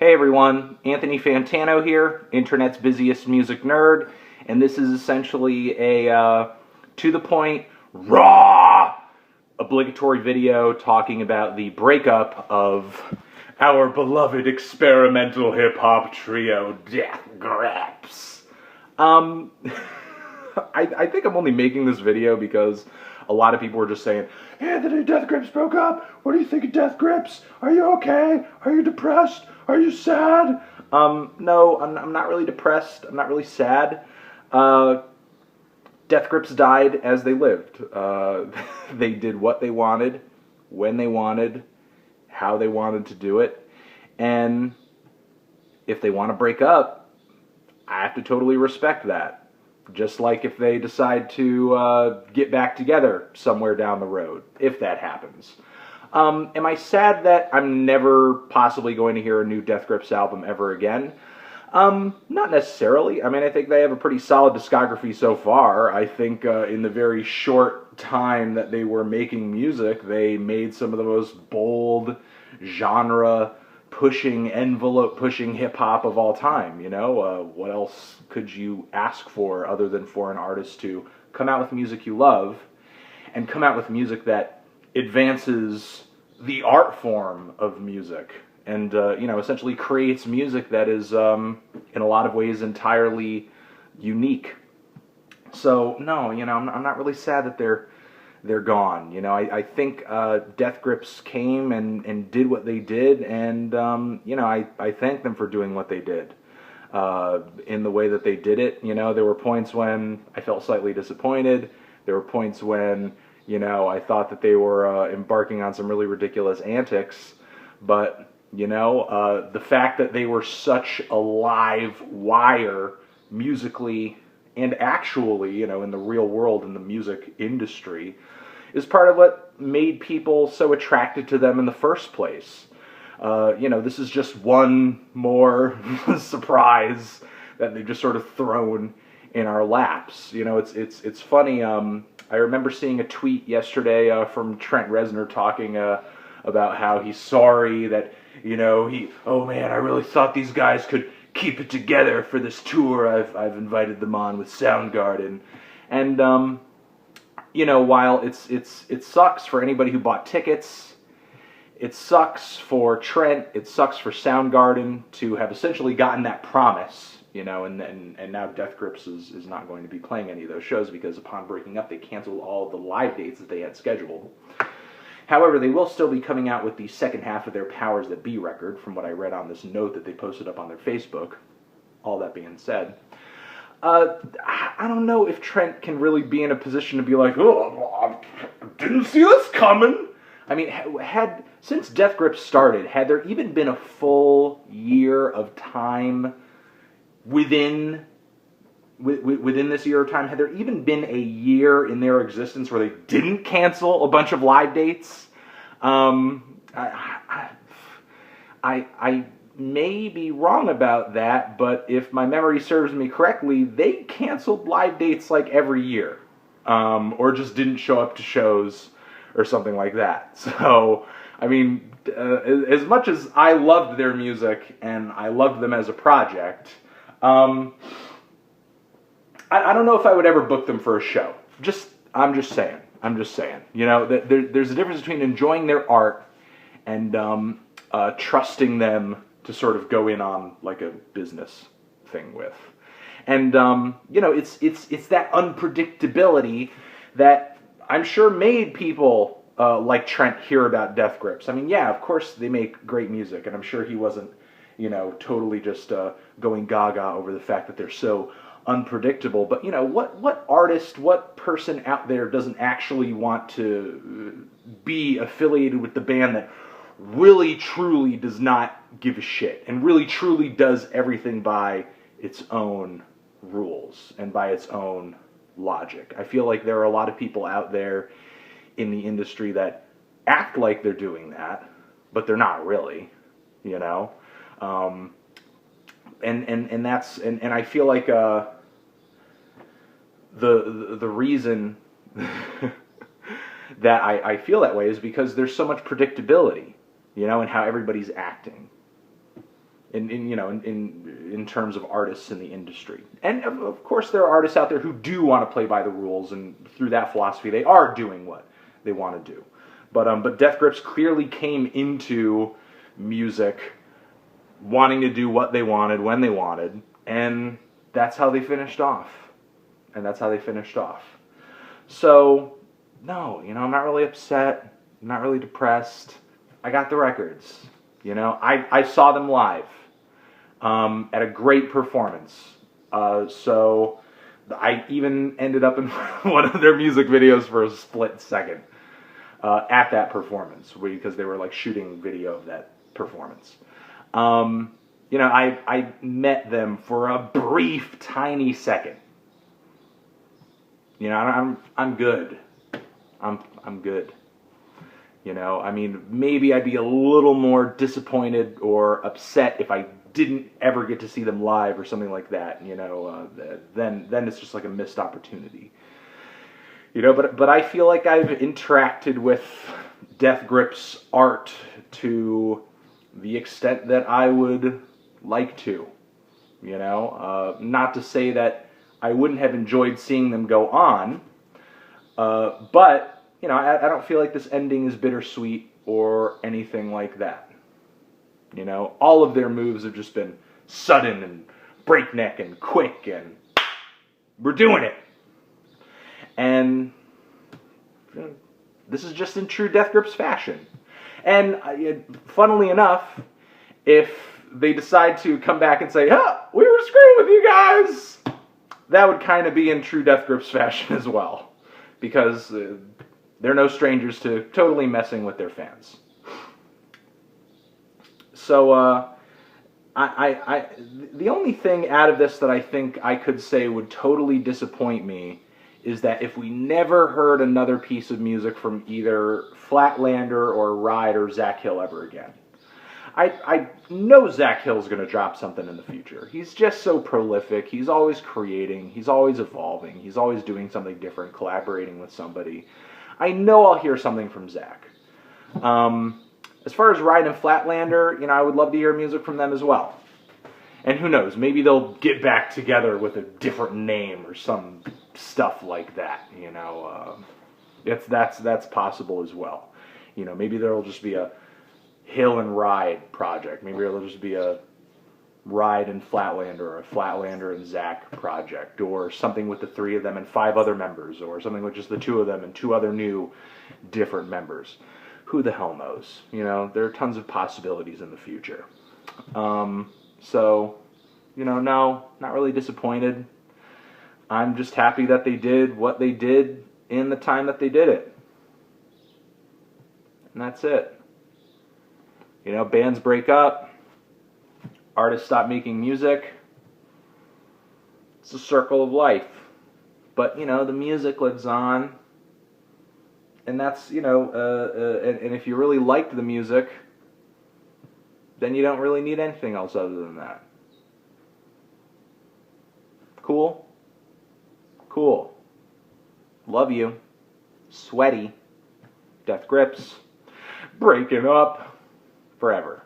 Hey everyone, Anthony Fantano here, internet's busiest music nerd, and this is essentially a to-the-point, raw, obligatory video talking about the breakup of our beloved experimental hip-hop trio, Death Grips. I think I'm only making this video because a lot of people were just saying, Anthony, Death Grips broke up. What do you think of Death Grips? Are you okay? Are you depressed? Are you sad? No, I'm not really depressed. I'm not really sad. Death Grips died as they lived. They did what they wanted, when they wanted, how they wanted to do it. And if they want to break up, I have to totally respect that. Just like if they decide to get back together somewhere down the road, if that happens. Am I sad that I'm never possibly going to hear a new Death Grips album ever again? Not necessarily. I mean, I think they have a pretty solid discography so far. I think in the very short time that they were making music, they made some of the most bold, genre-pushing, envelope-pushing hip-hop of all time, you know? What else could you ask for other than for an artist to come out with music you love and come out with music that advances the art form of music and, you know, essentially creates music that is, in a lot of ways, entirely unique. So, no, you know, I'm not really sad that they're gone. You know, I think Death Grips came and did what they did, and, you know, I thank them for doing what they did in the way that they did it. You know, there were points when I felt slightly disappointed. There were points when, you know, I thought that they were embarking on some really ridiculous antics, but, you know, the fact that they were such a live wire musically and actually, you know, in the real world, in the music industry, is part of what made people so attracted to them in the first place. You know, this is just one more surprise that they've just sort of thrown in our laps. You know, it's funny. I remember seeing a tweet yesterday from Trent Reznor talking about how he's sorry that, you know, oh man, I really thought these guys could keep it together for this tour I've invited them on with Soundgarden. And you know, while it sucks for anybody who bought tickets, it sucks for Trent, it sucks for Soundgarden to have essentially gotten that promise, you know, and now Death Grips is not going to be playing any of those shows because upon breaking up they canceled all of the live dates that they had scheduled. However, they will still be coming out with the second half of their Powers That Be record, from what I read on this note that they posted up on their Facebook. All that being said, I don't know if Trent can really be in a position to be like, oh, I didn't see this coming. I mean, since Death Grips started, had there even been a full year of time within this year of time, had there even been a year in their existence where they didn't cancel a bunch of live dates? I may be wrong about that, but if my memory serves me correctly, they canceled live dates like every year, or just didn't show up to shows or something like that. So, I mean, as much as I loved their music and I loved them as a project, I don't know if I would ever book them for a show. I'm just saying. You know, there's a difference between enjoying their art and trusting them to sort of go in on like a business thing with. And you know, it's that unpredictability that I'm sure made people like Trent hear about Death Grips. I mean, yeah, of course they make great music, and I'm sure he wasn't, you know, totally just going gaga over the fact that they're so unpredictable. But, you know, what artist, what person out there doesn't actually want to be affiliated with the band that really, truly does not give a shit and really, truly does everything by its own rules and by its own logic? I feel like there are a lot of people out there in the industry that act like they're doing that, but they're not really, you know? And I feel like the reason that I feel that way is because there's so much predictability, you know, in how everybody's acting. in terms of artists in the industry. And of course there are artists out there who do want to play by the rules, and through that philosophy they are doing what they want to do. But Death Grips clearly came into music wanting to do what they wanted when they wanted, and that's how they finished off. So, no, I'm not really upset. I'm not really depressed. I got the records. I saw them live at a great performance. So I even ended up in one of their music videos for a split second at that performance, because they were like shooting video of that performance. I met them for a brief, tiny second. I'm good. I'm good. Maybe I'd be a little more disappointed or upset if I didn't ever get to see them live or something like that. Then it's just like a missed opportunity. But I feel like I've interacted with Death Grips art to the extent that I would like to. Not to say that I wouldn't have enjoyed seeing them go on, but I don't feel like this ending is bittersweet or anything like that. All of their moves have just been sudden and breakneck and quick, and we're doing it. And this is just in true Death Grips fashion. And funnily enough, if they decide to come back and say, we were screwing with you guys, that would kind of be in true Death Grips fashion as well. Because they're no strangers to totally messing with their fans. So, the only thing out of this that I think I could say would totally disappoint me is that if we never heard another piece of music from either Flatlander or Ride or Zach Hill ever again. I know Zach Hill's going to drop something in the future. He's just so prolific. He's always creating. He's always evolving. He's always doing something different, collaborating with somebody. I know I'll hear something from Zach. As far as Ride and Flatlander, I would love to hear music from them as well. And who knows, maybe they'll get back together with a different name or some stuff like that. That's possible as well. Maybe there'll just be a Hill and Ride project. Maybe it'll just be a Ride and Flatlander, or a Flatlander and Zach project, or something with the 3 of them and 5 other members, or something with just the 2 of them and 2 other new different members. Who the hell knows? There are tons of possibilities in the future. So, no, not really disappointed. I'm just happy that they did what they did in the time that they did it. And that's it. Bands break up. Artists stop making music. It's a circle of life. But, the music lives on. And that's, and if you really liked the music, then you don't really need anything else other than that. Cool? Cool. Love you. Sweaty. Death Grips. Breaking up. Forever.